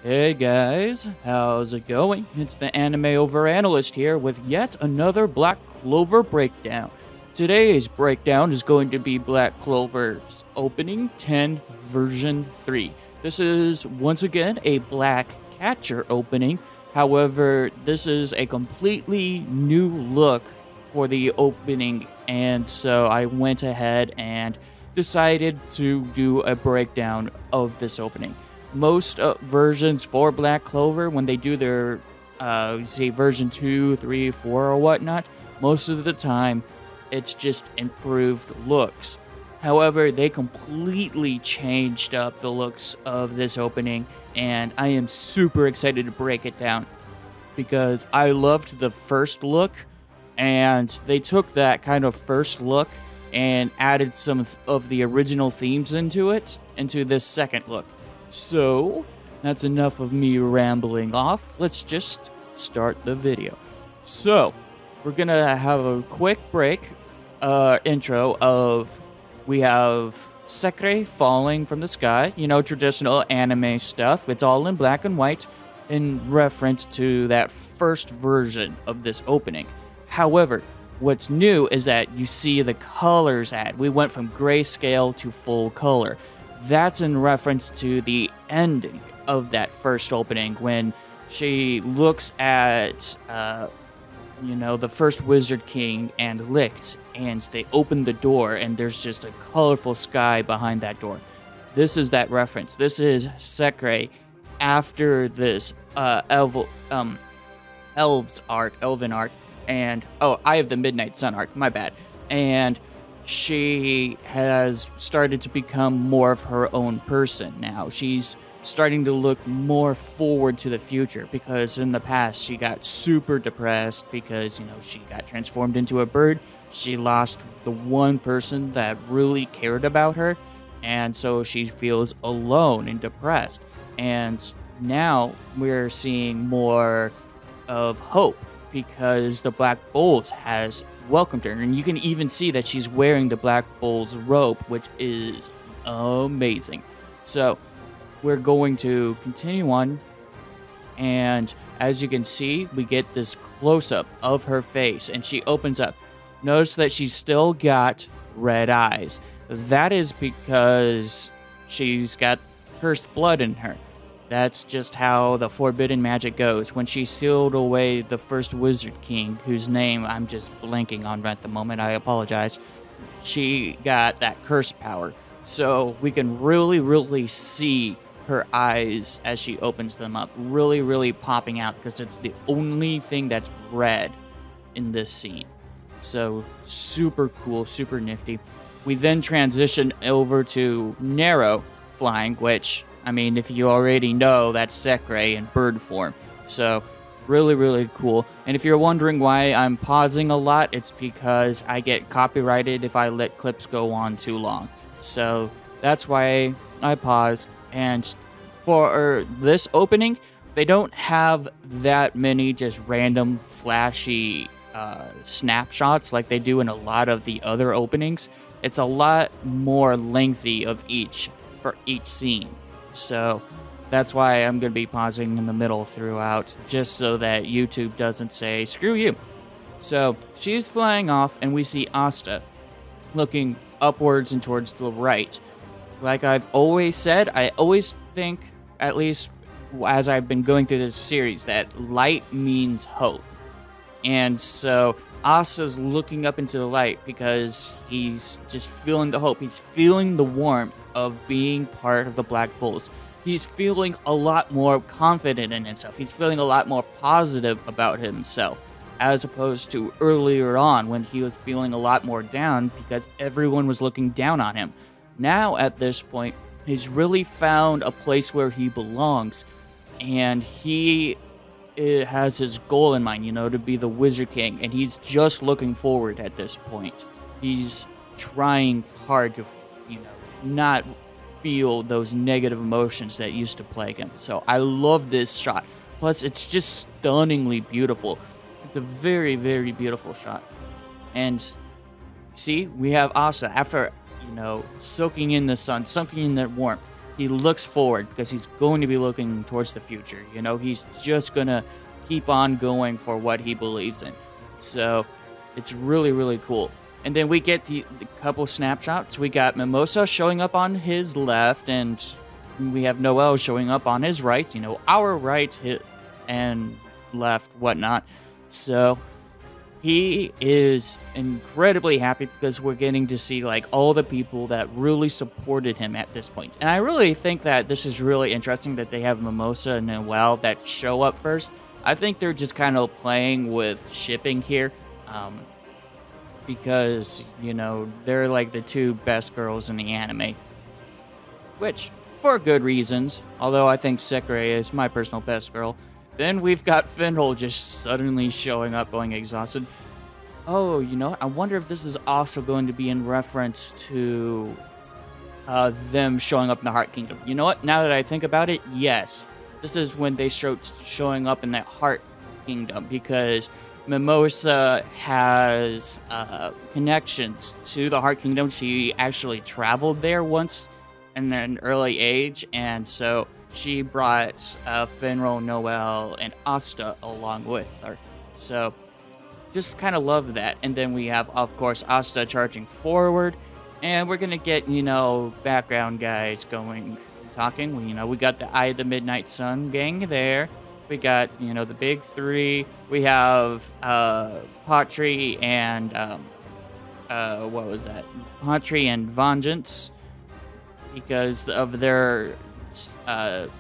Hey guys, how's it going? It's the Overanalyst here with yet another Black Clover breakdown. Today's breakdown is going to be Black Clover's Opening 10 Version 3. This is once again a Black Catcher opening, however, this is a completely new look for the opening, and so I went ahead and decided to do a breakdown of this opening. Most versions for Black Clover, when they do their, say, version 2, 3, 4, or whatnot, most of the time, it's just improved looks. However, they completely changed up the looks of this opening, and I am super excited to break it down, because I loved the first look, and they took that kind of first look and added some of the original themes into this second look. So, that's enough of me rambling off. Let's just start the video. So, we're gonna have a quick break, intro of, we have Sekre falling from the sky, you know, traditional anime stuff. It's all in black and white in reference to that first version of this opening. However, what's new is that you see the colors add. We went from grayscale to full color. That's in reference to the ending of that first opening when she looks at, you know, the first Wizard King and Licht, and they open the door, and there's just a colorful sky behind that door. This is that reference. This is Sekre after this elven arc, and Eye of the Midnight Sun arc. My bad. And she has started to become more of her own person now. She's starting to look more forward to the future, because in the past she got super depressed because, you know, she got transformed into a bird. She lost the one person that really cared about her, and so she feels alone and depressed. And now we're seeing more of hope, because the Black Bulls has welcomed her, and you can even see that she's wearing the Black Bull's robe, which is amazing. So we're going to continue on, and as you can see, we get this close-up of her face, and she opens up. Notice that she's still got red eyes. That is because she's got cursed blood in her. That's just how the forbidden magic goes. When she sealed away the first Wizard King, whose name I'm just blanking on at the moment, I apologize, she got that curse power. So we can really see her eyes as she opens them up, really popping out, because it's the only thing that's red in this scene. So super cool, super nifty. We then transition over to Nero flying, which, I mean, if you already know, that's Sekre in bird form. So, really cool. And if you're wondering why I'm pausing a lot, it's because I get copyrighted if I let clips go on too long. So, that's why I paused. And for this opening, they don't have that many just random flashy snapshots like they do in a lot of the other openings. It's a lot more lengthy of each for each scene. So that's why I'm going to be pausing in the middle throughout, just so that YouTube doesn't say, screw you. So she's flying off, and we see Asta looking upwards and towards the right. Like I've always said, I always think, at least as I've been going through this series, that light means hope. And so Asta's looking up into the light because he's just feeling the hope. He's feeling the warmth of being part of the Black Bulls. He's feeling a lot more confident in himself. He's feeling a lot more positive about himself, as opposed to earlier on when he was feeling a lot more down because everyone was looking down on him. Now, at this point, he's really found a place where he belongs, and he has his goal in mind, you know, to be the Wizard King, and he's just looking forward at this point. He's trying hard to, you know, not feel those negative emotions that used to plague him. So I love this shot. Plus, it's just stunningly beautiful. It's a very beautiful shot. And see, we have Asa after, you know, soaking in the sun, soaking in that warmth. he looks forward because he's going to be looking towards the future. You know, he's just gonna keep on going for what he believes in. So it's really, really cool. And then we get the couple snapshots. We got Mimosa showing up on his left, and we have Noel showing up on his right. You know, our right and left, whatnot. So he is incredibly happy because we're getting to see like all the people that really supported him at this point. And I really think that this is really interesting that they have Mimosa and Noel that show up first. I think they're just kind of playing with shipping here. Because, you know, they're like the two best girls in the anime. Which, for good reasons. Although I think Sekirei is my personal best girl. Then we've got Finral just suddenly showing up, going exhausted. Oh, you know, I wonder if this is also going to be in reference to them showing up in the Heart Kingdom. You know what? Now that I think about it, yes. This is when they showing up in that Heart Kingdom. Because Mimosa has connections to the Heart Kingdom. She actually traveled there once in an early age. And so she brought Finral, Noel, and Asta along with her. So just kind of love that. And then we have, of course, Asta charging forward. And we're going to get, you know, background guys going, talking. You know, we got the Eye of the Midnight Sun gang there. We got, you know, the big three. We have Patri and, what was that? Patri and Vengeance, because of their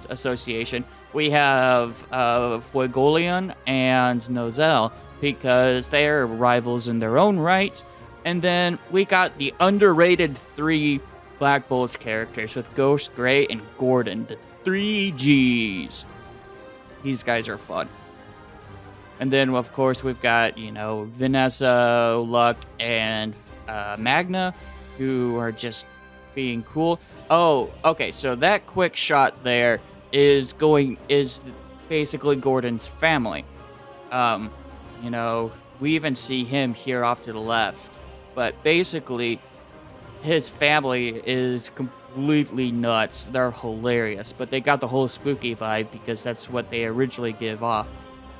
association. We have Fuegolion and Nozel, because they are rivals in their own right. And then we got the underrated three Black Bulls characters with Ghost, Gray, and Gordon, the 3Gs. These guys are fun. And then, of course, we've got, you know, Vanessa, Luck, and Magna, who are just being cool. Oh, okay, so that quick shot there is basically Gordon's family. You know, we even see him here off to the left. But basically, his family is completely nuts. They're hilarious, but they got the whole spooky vibe because that's what they originally give off.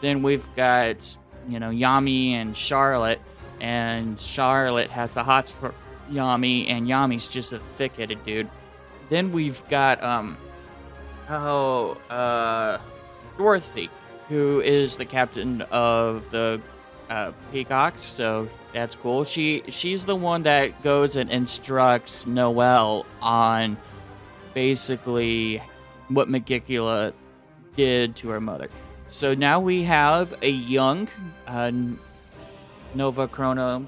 Then we've got, you know, Yami and Charlotte has the hots for Yami, and Yami's just a thick-headed dude. Then we've got Dorothy, who is the captain of the Peacocks, so that's cool. She's the one that goes and instructs Noel on basically what Megicula did to her mother. So now we have a young Nova Chrono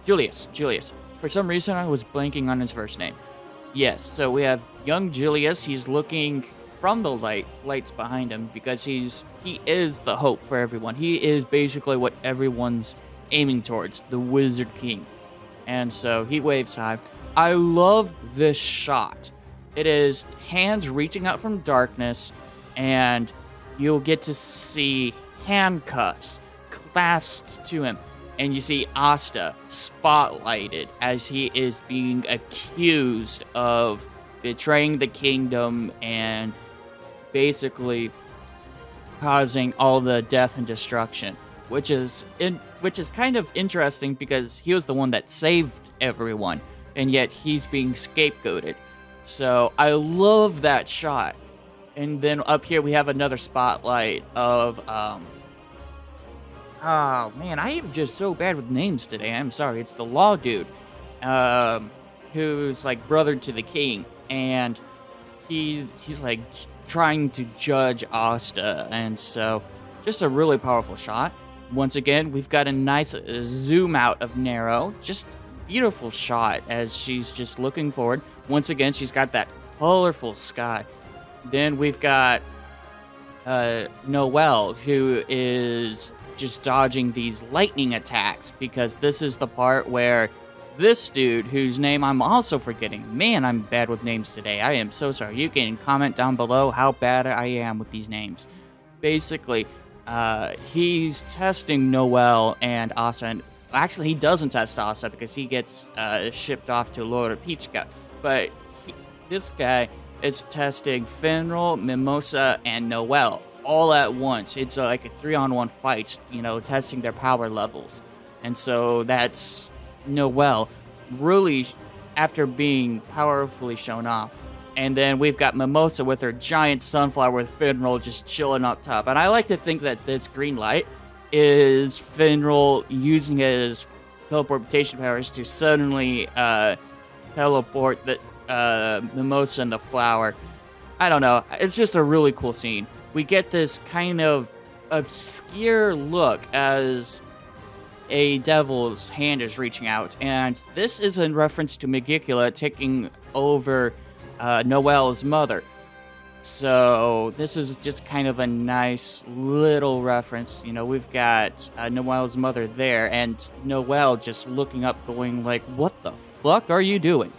Julius. For some reason I was blanking on his first name. Yes, so we have young Julius. He's looking from the lights behind him because he is the hope for everyone. He is basically what everyone's aiming towards, the Wizard King. And so he waves high. I love this shot. It is hands reaching out from darkness, and you'll get to see handcuffs clasped to him. And you see Asta spotlighted as he is being accused of betraying the kingdom and basically causing all the death and destruction, which is kind of interesting because he was the one that saved everyone, and yet he's being scapegoated. So I love that shot. And then up here we have another spotlight of oh man, I am just so bad with names today. I'm sorry. It's the law dude, who's like brother to the king, and he's like trying to judge Asta, and so just a really powerful shot. Once again, we've got a nice zoom out of Nero, just beautiful shot as she's just looking forward. Once again, she's got that colorful sky. Then we've got Noel, who is just dodging these lightning attacks, because this is the part where this dude, whose name I'm also forgetting. Man, I'm bad with names today. I am so sorry. You can comment down below how bad I am with these names. Basically, he's testing Noel and Asa. And actually, he doesn't test Asa because he gets shipped off to Lord Peachka. But this guy is testing Finral, Mimosa, and Noelle all at once. It's like a 3-on-1 fight, you know, testing their power levels. And so that's Noelle really, after being powerfully shown off. And then we've got Mimosa with her giant sunflower with Finral just chilling up top. And I like to think that this green light is Finral using his teleportation powers to suddenly teleport the Mimosa and the flower. I don't know. It's just a really cool scene. We get this kind of obscure look as a devil's hand is reaching out. And this is in reference to Megicula taking over Noelle's mother. So this is just kind of a nice little reference. You know, we've got Noelle's mother there, and Noelle just looking up going like, what the fuck are you doing?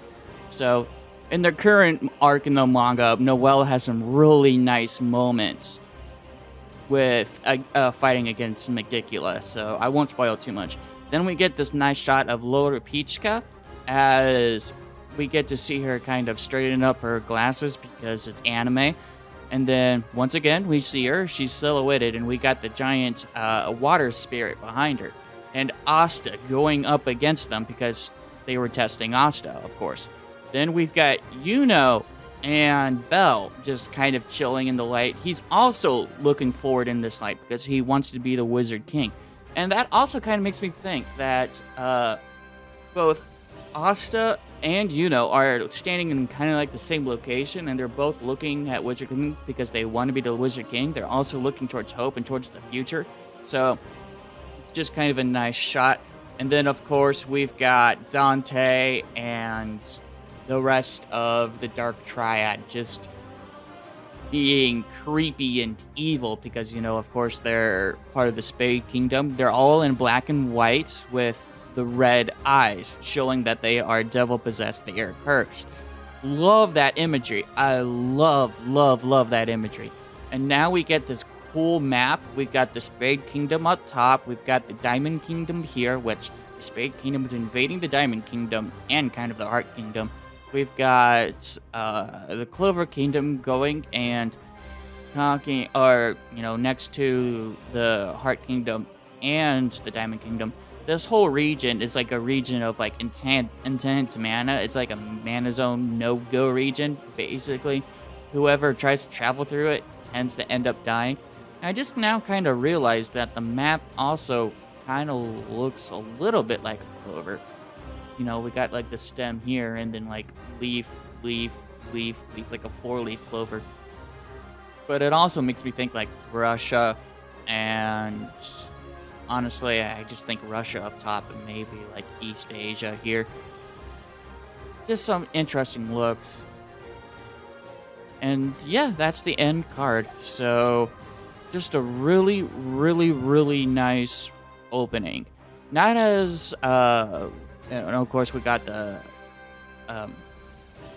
So in the current arc in the manga, Noelle has some really nice moments with fighting against Megicula, so I won't spoil too much. Then we get this nice shot of Laura Pichka as we get to see her kind of straighten up her glasses because it's anime. And then, once again, we see her. She's silhouetted, and we got the giant water spirit behind her. And Asta going up against them because they were testing Asta, of course. Then we've got Yuno and Belle just kind of chilling in the light. He's also looking forward in this light because he wants to be the Wizard King. And that also kind of makes me think that both Asta and Yuno are standing in kind of like the same location, and they're both looking at Wizard King because they want to be the Wizard King. They're also looking towards hope and towards the future. So it's just kind of a nice shot. And then, of course, we've got Dante and the rest of the Dark Triad just being creepy and evil because, you know, of course, they're part of the Spade Kingdom. They're all in black and white with the red eyes, showing that they are devil-possessed, they are cursed. Love that imagery. I love that imagery. And now we get this cool map. We've got the Spade Kingdom up top. We've got the Diamond Kingdom here, which the Spade Kingdom is invading the Diamond Kingdom and kind of the Heart Kingdom. We've got the Clover Kingdom going and talking, or, you know, next to the Heart Kingdom and the Diamond Kingdom. This whole region is like a region of like intense mana. It's like a mana zone no-go region, basically. Whoever tries to travel through it tends to end up dying. And I just now kind of realized that the map also kind of looks a little bit like a clover. You know, we got like the stem here and then like leaf, leaf, leaf, leaf, like a 4-leaf clover. But it also makes me think like Russia, and honestly, I just think Russia up top and maybe like East Asia here. Just some interesting looks. And yeah, that's the end card. So just a really nice opening. Not as, and of course we got the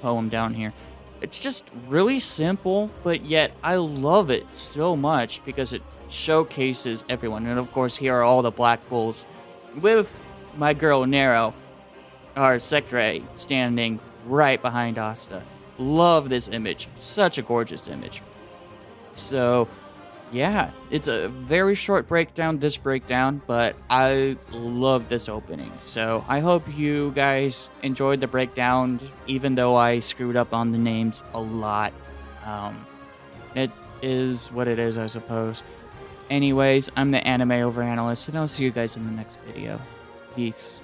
poem down here. It's just really simple, but yet I love it so much because it showcases everyone. And of course, here are all the Black Bulls with my girl Nero, our Secre, standing right behind Asta. Love this image. Such a gorgeous image. So yeah, it's a very short breakdown, this breakdown, but I love this opening. So I hope you guys enjoyed the breakdown, even though I screwed up on the names a lot. It is what it is, I suppose. Anyways, I'm the Anime Overanalyst, and I'll see you guys in the next video. Peace.